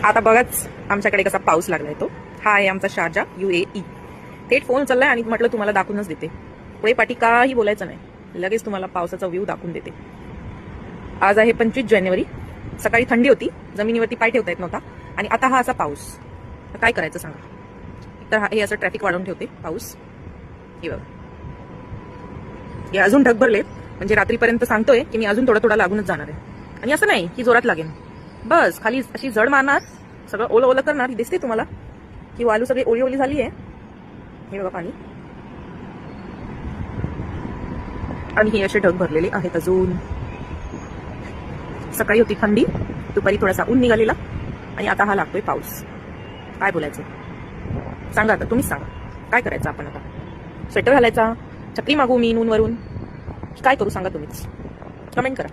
आता बघाच आमच्याकडे कसा पाऊस लागलाय तो. हा आहे आमचा शारजा UAE. थेट फोन उचललाय आणि म्हटलं तुम्हाला दाखवूनच देते. पुढे पाठी काही बोलायचं नाही, लगेच तुम्हाला पावसाचा व्ह्यू दाखवून देते. आज आहे 25 जानेवारी. सकाळी थंडी होती, जमिनीवरती पाय ठेवता येत नव्हता, आणि आता हा असा पाऊस. काय करायचं सांगा. तर हे असं ट्रॅफिक वाढवून ठेवते पाऊस. हे बघा, हे अजून ढग भरलेत, म्हणजे रात्रीपर्यंत सांगतोय की मी अजून थोडा थोडा लागूनच जाणार आहे. आणि असं नाही की जोरात लागेल, बस खाली अशी जड मारणार, सगळं ओलं ओलं करणार. दिसते तुम्हाला की वालू सगळी ओली ओली झाली आहे. हे बघा पाणी, आणि हे असे ढग भरलेले आहेत अजून. सकाळी होती थंडी, दुपारी थोडासा ऊन निघालेला, आणि आता हा लागतोय पाऊस. काय बोलायचं सांगा, आता तुम्हीच सांगा. काय करायचं आपण आता? स्वेटर घालायचा, छत्री मागू मी नूनवरून, काय करू सांगा तुम्हीच, कमेंट करा.